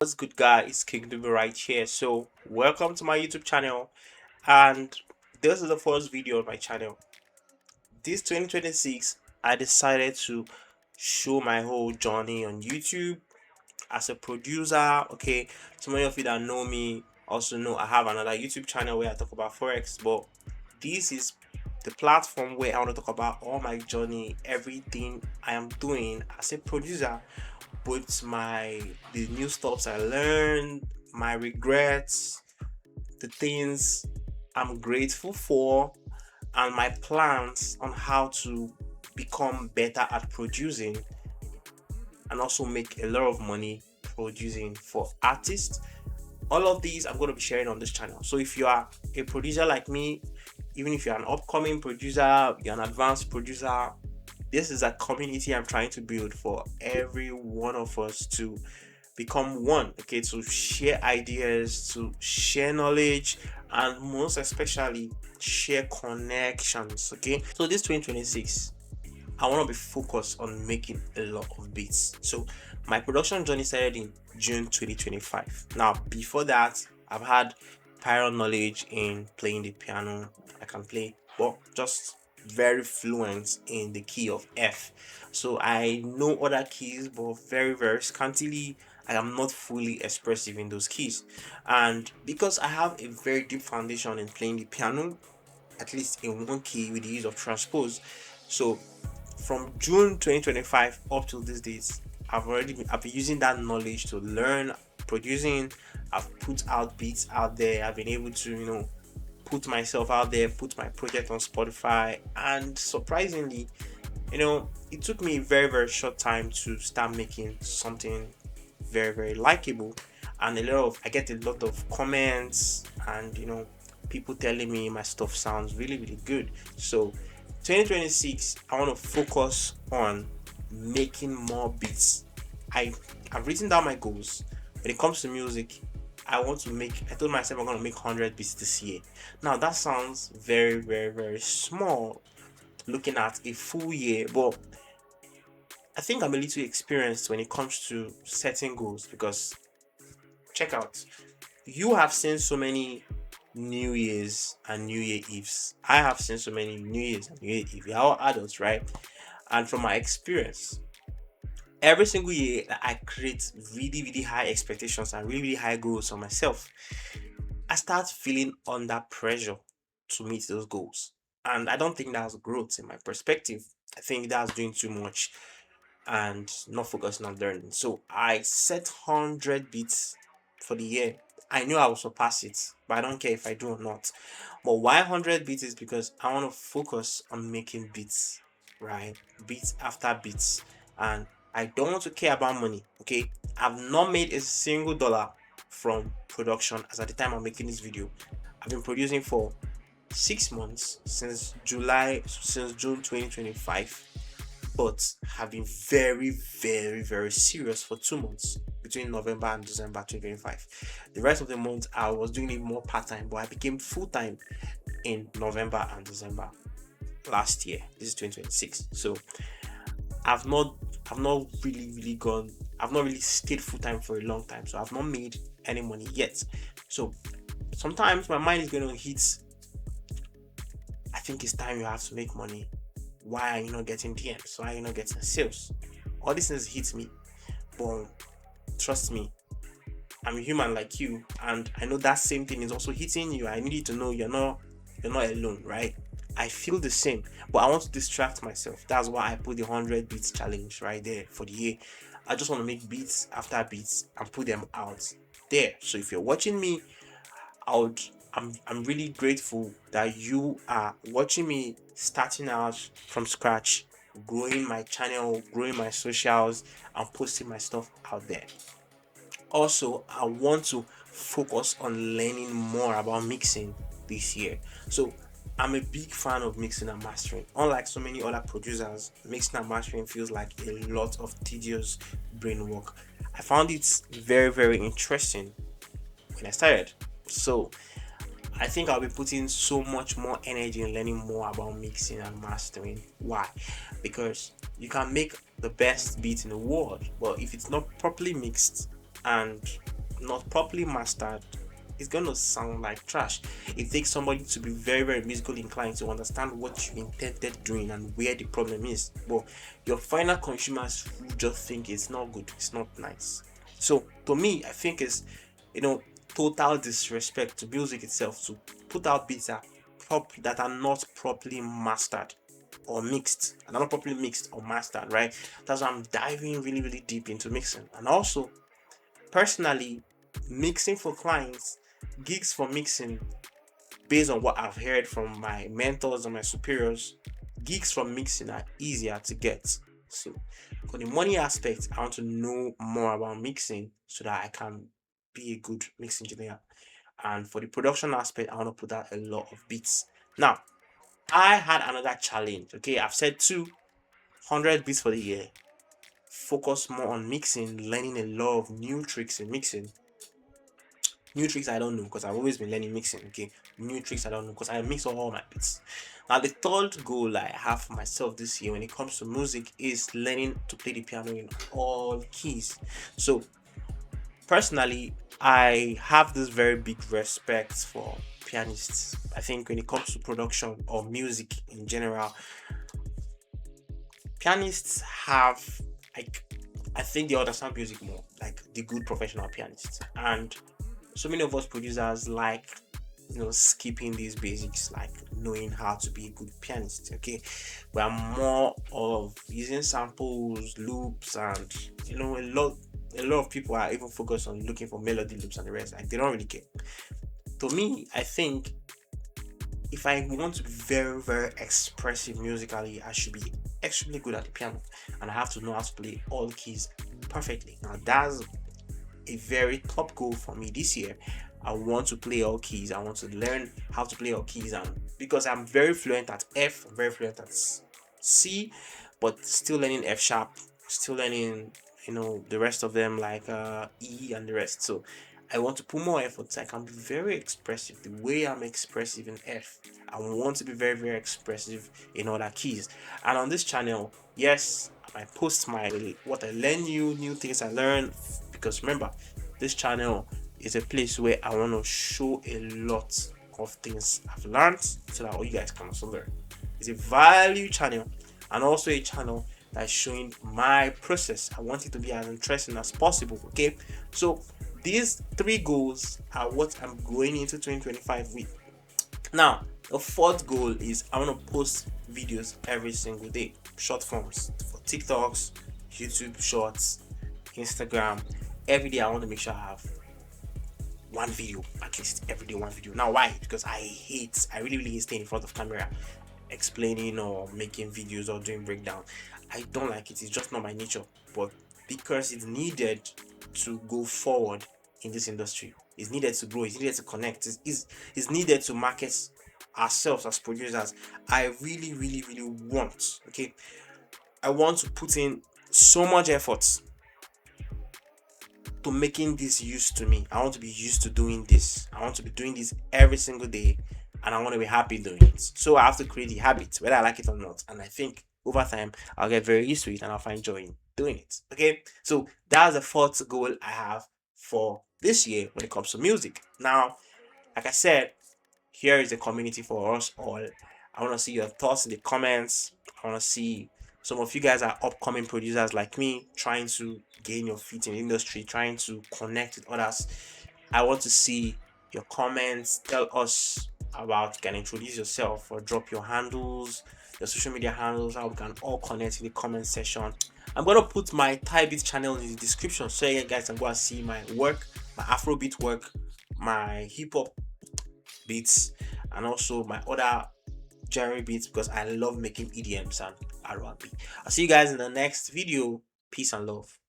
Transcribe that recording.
What's good, guys? It's King Dubie right here. So welcome to my YouTube channel, and this is the first video on my channel. This 2026, I decided to show my whole journey on YouTube as a producer. Okay, some of you that know me also know I have another YouTube channel where I talk about forex, but this is the platform where I want to talk about all my journey, everything I am doing as a producer, both the new stuffs I learned, my regrets, the things I'm grateful for, and my plans on how to become better at producing and also make a lot of money producing for artists. All of these I'm going to be sharing on this channel. So if you are a producer like me, even if you're an upcoming producer, you're an advanced producer, this is a community I'm trying to build for every one of us to become one. Okay, to share ideas, to share knowledge, and most especially share connections. Okay, so this 2026, I want to be focused on making a lot of beats. So my production journey started in June 2025. Now, before that, I've had prior knowledge in playing the piano. I can play, but just very fluent in the key of F. So I know other keys, but very scantily. I am not fully expressive in those keys. And because I have a very deep foundation in playing the piano, at least in one key with the use of transpose. So from June 2025 up till these days, I've been using that knowledge to learn producing. I've put out beats out there. I've been able to, put myself out there, put my project on Spotify, and surprisingly, it took me a very short time to start making something very likable, and I get a lot of comments, and people telling me my stuff sounds really good. So 2026, I want to focus on making more beats. I've written down my goals when it comes to music. I told myself I'm going to make 100 beats this year. Now that sounds very small looking at a full year, but I think I'm a little experienced when it comes to setting goals, because check out, you have seen so many New Year's and New Year Eves. I have seen so many New Year's and New Year Eve. We're all adults, right? And from my experience, every single year I create really high expectations and really high goals for myself, I start feeling under pressure to meet those goals. And I don't think that's growth in my perspective. I think that's doing too much and not focusing on learning. So I set 100 beats for the year. I knew I will surpass it, but I don't care if I do or not. But why 100 beats is because I want to focus on making beats, right? Beats after beats. And I don't want to care about money, okay? I've not made a single dollar from production as at the time I'm making this video. I've been producing for 6 months, since June 2025, but have been very serious for 2 months between November and December 2025. The rest of the month I was doing it more part-time, but I became full-time in November and December last year. This is 2026. So I've not I've not really gone I've not really stayed full-time for a long time. So I've not made any money yet. So sometimes my mind is going to hit, I think it's time you have to make money. Why are you not getting DMs? Why are you not getting sales? All these things hit me, but trust me, I'm a human like you, and I know that same thing is also hitting you. I need you to know you're not alone, right? I feel the same, but I want to distract myself. That's why I put the 100 beats challenge right there for the year. I just want to make beats after beats and put them out there. So if you're watching me, I would I'm really grateful that you are watching me starting out from scratch, growing my channel, growing my socials, and posting my stuff out there. Also, I want to focus on learning more about mixing this year. So I'm a big fan of mixing and mastering. Unlike so many other producers, mixing and mastering feels like a lot of tedious brain work. I found it very interesting when I started. So I think I'll be putting so much more energy in learning more about mixing and mastering. Why? Because you can make the best beat in the world, but if it's not properly mixed, and not properly mastered, it's gonna sound like trash. It takes somebody to be very, very musically inclined to understand what you intended doing and where the problem is. But your final consumers who just think it's not good, it's not nice. So to me, I think it's, total disrespect to music itself to put out beats that are not properly mastered or mixed, and are not properly mixed or mastered, right? That's why I'm diving really, really deep into mixing. And also, personally, mixing for clients, gigs for mixing, based on what I've heard from my mentors and my superiors, gigs from mixing are easier to get. So for the money aspect, I want to know more about mixing so that I can be a good mix engineer. And for the production aspect, I want to put out a lot of beats. Now, I had another challenge. Okay, I've said 200 beats for the year. Focus more on mixing, learning a lot of new tricks in mixing. New tricks I don't know because I've always been learning mixing. Okay, new tricks I don't know because I mix all my beats. Now, the third goal I have for myself this year when it comes to music is learning to play the piano in all keys. So, personally, I have this very big respect for pianists. I think when it comes to production or music in general, pianists have, like, I think they understand music more, like the good professional pianists. And so many of us producers like, skipping these basics, like knowing how to be a good pianist. Okay, we are more of using samples, loops, and a lot of people are even focused on looking for melody loops and the rest. Like, they don't really care. To me, I think if I want to be very, very expressive musically, I should be extremely good at the piano, and I have to know how to play all keys perfectly. Now, that's a very top goal for me this year. I want to play all keys. I want to learn how to play all keys, and because I'm very fluent at F, I'm very fluent at C, but still learning F sharp, still learning, the rest of them, like E and the rest. So I want to put more effort so I can be very expressive the way I'm expressive in F. I want to be very, very expressive in other keys. And on this channel, yes, I post my what I learn, new things I learn, because remember, this channel is a place where I want to show a lot of things I've learned so that all you guys can also learn. It's a value channel and also a channel that's showing my process. I want it to be as interesting as possible. Okay, so these three goals are what I'm going into 2025 with. Now, the fourth goal is I want to post videos every single day, short forms for TikToks, YouTube Shorts, Instagram. Every day I want to make sure I have one video, at least every day one video. Now, why? Because I really, really hate staying in front of camera explaining or making videos or doing breakdown. I don't like it. It's just not my nature. But because it's needed to go forward in this industry, it's needed to grow, it's needed to connect, it's needed to market ourselves as producers. I really, really, really want, okay, I want to put in so much effort to making this used to me. I want to be used to doing this. I want to be doing this every single day, and I want to be happy doing it. So I have to create the habit, whether I like it or not. And I think over time I'll get very used to it and I'll find joy in doing it. Okay, so that's the fourth goal I have for this year when it comes to music. Now, like I said, here is a community for us all. I want to see your thoughts in the comments. I want to see some of you guys are upcoming producers like me, trying to gain your feet in the industry, trying to connect with others. I want to see your comments. Tell us about, you can introduce yourself or drop your handles, your social media handles, how we can all connect in the comment section. I'm gonna put my Thai Beat channel in the description so you guys can go and see my work, my Afrobeat work, my hip hop beats, and also my other genre beats, because I love making EDMs and R&B. I'll see you guys in the next video. Peace and love.